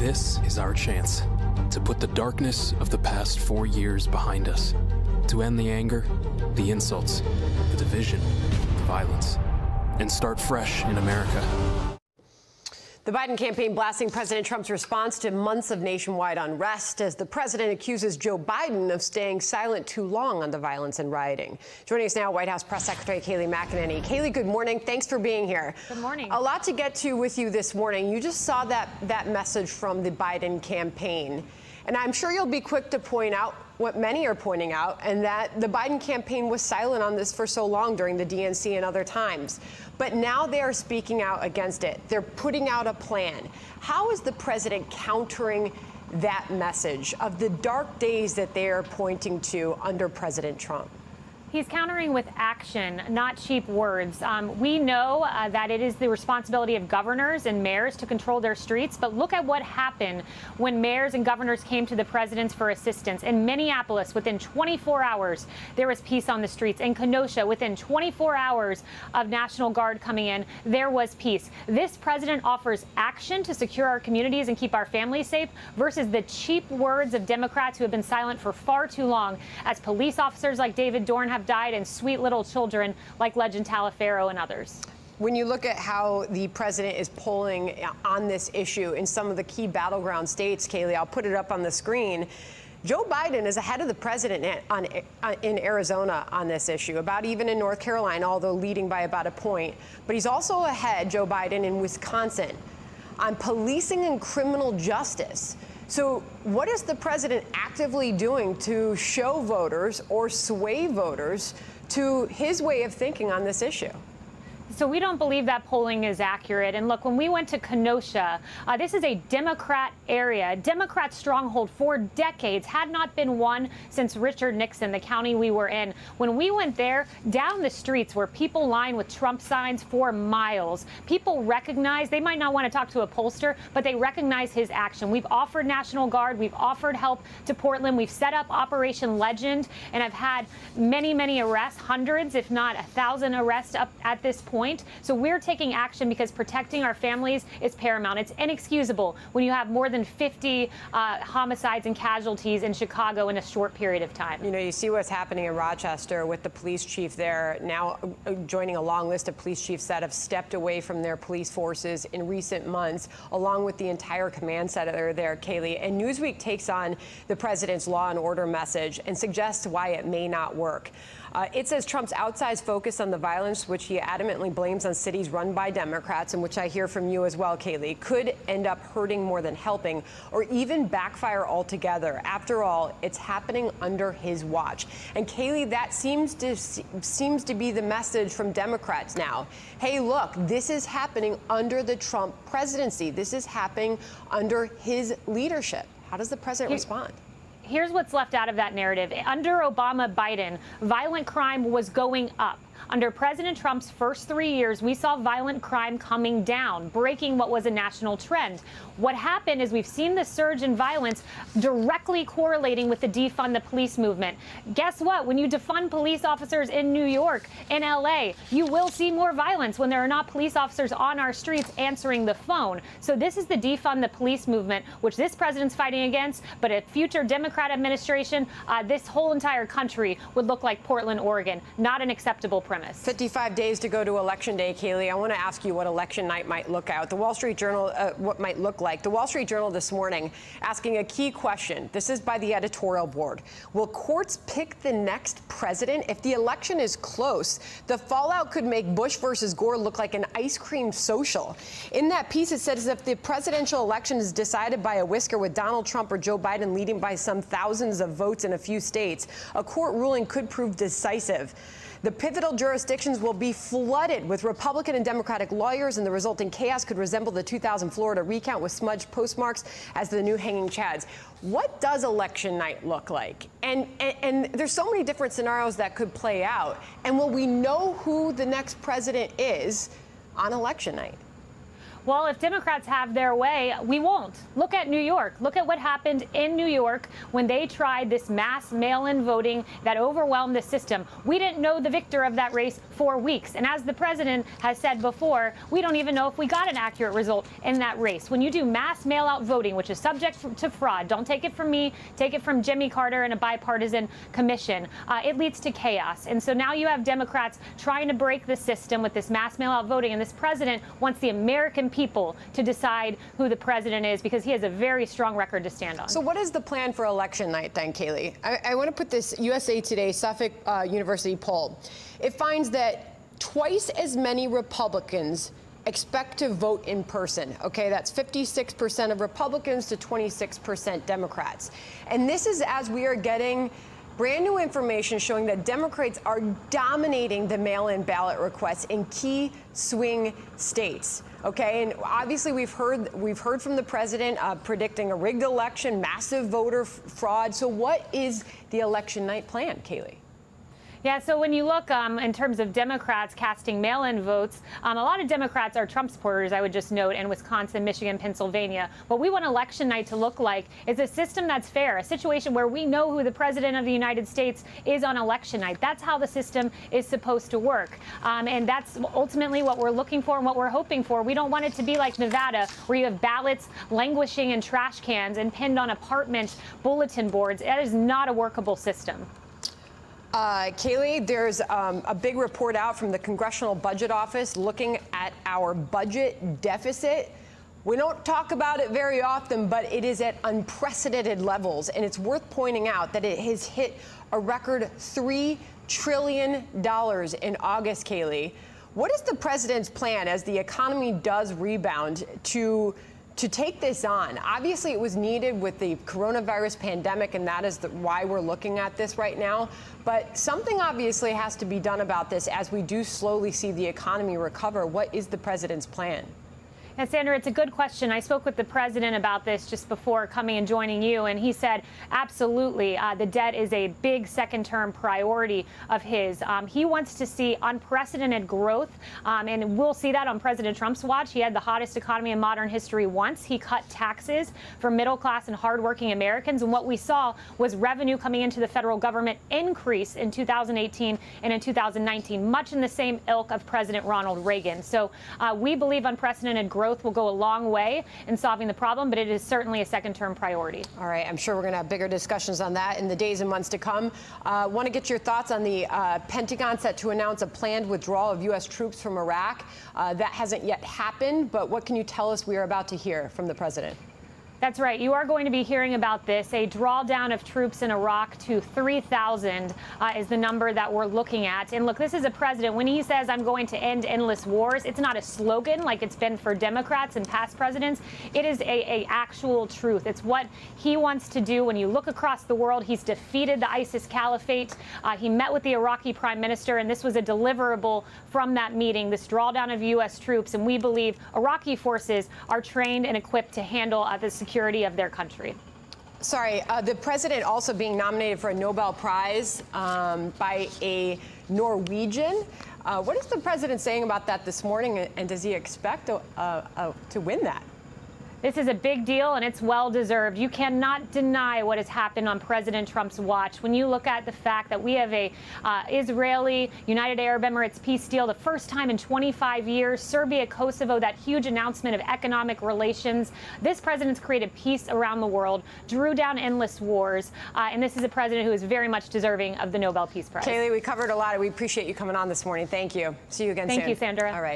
This is our chance to put the darkness of the past 4 years behind us, to end the anger, the insults, the division, the violence, and start fresh in America. The Biden campaign blasting President Trump's response to months of nationwide unrest as the president accuses Joe Biden of staying silent too long on the violence and rioting. Joining us now, White House Press Secretary Kayleigh McEnany. Kayleigh, good morning. Thanks for being here. Good morning. A lot to get to with you this morning. You just saw that message from the Biden campaign. And I'm sure you'll be quick to point out what many are pointing out, and that the Biden campaign was silent on this for so long during the DNC and other times. But now they are speaking out against it. They're putting out a plan. How is the president countering that message of the dark days that they are pointing to under President Trump? He's countering with action, not cheap words. We know that it is the responsibility of governors and mayors to control their streets, but look at what happened when mayors and governors came to the presidents for assistance. In Minneapolis, within 24 hours, there was peace on the streets. In Kenosha, within 24 hours of National Guard coming in, there was peace. This president offers action to secure our communities and keep our families safe versus the cheap words of Democrats who have been silent for far too long, as police officers like David Dorn have died and sweet little children like Legend Talaferro and others. When you look at how the president is polling on this issue in some of the key battleground states, Kayleigh, I'll put it up on the screen. Joe Biden is ahead of the president in Arizona on this issue, about even in North Carolina, although leading by about a point. But he's also ahead, Joe Biden, in Wisconsin on policing and criminal justice. So what is the president actively doing to show voters or sway voters to his way of thinking on this issue? So we don't believe that polling is accurate. And look, when we went to Kenosha, this is a Democrat area, Democrat stronghold for decades, had not been won since Richard Nixon, the county we were in. When we went there, down the streets were people lined with Trump signs for miles. People recognize, they might not want to talk to a pollster, but they recognize his action. We've offered National Guard, we've offered help to Portland, we've set up Operation Legend, and have had many, many arrests, hundreds, if not 1,000 arrests up at this point. So we're taking action because protecting our families is paramount. It's inexcusable when you have more than 50 homicides and casualties in Chicago in a short period of time. You know, you see what's happening in Rochester with the police chief there now joining a long list of police chiefs that have stepped away from their police forces in recent months, along with the entire command center there, Kayleigh. And Newsweek takes on the president's law and order message and suggests why it may not work. It says Trump's outsized focus on the violence, which he adamantly blames on cities run by Democrats, and which I hear from you as well, Kayleigh, could end up hurting more than helping, or even backfire altogether. After all, it's happening under his watch. And Kayleigh, that seems to be the message from Democrats now. Hey, look, this is happening under the Trump presidency. This is happening under his leadership. How does the president respond? Here's what's left out of that narrative. Under Obama-Biden, violent crime was going up. Under President Trump's first 3 years, we saw violent crime coming down, breaking what was a national trend. What happened is we've seen the surge in violence directly correlating with the defund the police movement. Guess what? When you defund police officers in New York, in LA, you will see more violence when there are not police officers on our streets answering the phone. So this is the defund the police movement, which this president's fighting against. But a future Democrat administration, this whole entire country would look like Portland, Oregon. Not an acceptable premise. 55 days to go to Election Day, Kayleigh. I want to ask you what election night might look out. The Wall Street Journal, what might look like. The Wall Street Journal this morning asking a key question. This is by the editorial board. Will courts pick the next president? If the election is close, the fallout could make Bush versus Gore look like an ice cream social. In that piece, it says if the presidential election is decided by a whisker with Donald Trump or Joe Biden leading by some thousands of votes in a few states, a court ruling could prove decisive. The pivotal jurisdictions will be flooded with Republican and Democratic lawyers, and the resulting chaos could resemble the 2000 Florida recount with smudged postmarks as the new hanging chads. What does election night look like? And there's so many different scenarios that could play out. And will we know who the next president is on election night? Well, if Democrats have their way, we won't. Look at New York. Look at what happened in New York when they tried this mass mail-in voting that overwhelmed the system. We didn't know the victor of that race 4 weeks. And as the president has said before, we don't even know if we got an accurate result in that race. When you do mass mail-out voting, which is subject to fraud, don't take it from me, take it from Jimmy Carter and a bipartisan commission, it leads to chaos. And so now you have Democrats trying to break the system with this mass mail-out voting, and this president wants the American people to decide who the president is because he has a very strong record to stand on. So what is the plan for election night then, Kaylee? I want to put this USA Today Suffolk University poll. It finds that twice as many Republicans expect to vote in person. Okay, that's 56% of Republicans to 26% Democrats. And this is as we are getting brand new information showing that Democrats are dominating the mail-in ballot requests in key swing states. Okay, and obviously we've heard from the president predicting a rigged election, massive voter fraud. So what is the election night plan, Kaylee? Yeah, so when you look in terms of Democrats casting mail-in votes, a lot of Democrats are Trump supporters, I would just note, in Wisconsin, Michigan, Pennsylvania. What we want election night to look like is a system that's fair, a situation where we know who the president of the United States is on election night. That's how the system is supposed to work. And that's ultimately what we're looking for and what we're hoping for. We don't want it to be like Nevada, where you have ballots languishing in trash cans and pinned on apartment bulletin boards. That is not a workable system. Kaylee, there's a big report out from the Congressional Budget Office looking at our budget deficit. We don't talk about it very often, but it is at unprecedented levels. And it's worth pointing out that it has hit a record $3 trillion in August, Kaylee. What is the president's plan as the economy does rebound to take this on? Obviously, it was needed with the coronavirus pandemic, and that is why we're looking at this right now. But something obviously has to be done about this as we do slowly see the economy recover. What is the president's plan? And Sandra, it's a good question. I spoke with the president about this just before coming and joining you, and he said, absolutely, the debt is a big second-term priority of his. He wants to see unprecedented growth, and we'll see that on President Trump's watch. He had the hottest economy in modern history once. He cut taxes for middle-class and hardworking Americans, and what we saw was revenue coming into the federal government increase in 2018 and in 2019, much in the same ilk of President Ronald Reagan. So we believe unprecedented growth will go a long way in solving the problem, but it is certainly a second-term priority. All right, I'm sure we're going to have bigger discussions on that in the days and months to come. Want to get your thoughts on the Pentagon set to announce a planned withdrawal of U.S. troops from Iraq. That hasn't yet happened, but what can you tell us we are about to hear from the president? That's right. You are going to be hearing about this. A drawdown of troops in Iraq to 3,000 is the number that we're looking at. And look, this is a president. When he says, I'm going to end endless wars, it's not a slogan like it's been for Democrats and past presidents. It is a actual truth. It's what he wants to do. When you look across the world, he's defeated the ISIS caliphate. He met with the Iraqi prime minister, and this was a deliverable from that meeting, this drawdown of U.S. troops. And we believe Iraqi forces are trained and equipped to handle the security of their country. Sorry, the president also being nominated for a Nobel Prize by a Norwegian. What is the president saying about that this morning, and does he expect to win that? This is a big deal, and it's well-deserved. You cannot deny what has happened on President Trump's watch. When you look at the fact that we have a Israeli-United Arab Emirates peace deal, the first time in 25 years, Serbia, Kosovo, that huge announcement of economic relations. This president's created peace around the world, drew down endless wars, and this is a president who is very much deserving of the Nobel Peace Prize. Kaylee, we covered a lot. We appreciate you coming on this morning. Thank you. See you again soon. Thank you, Sandra. All right.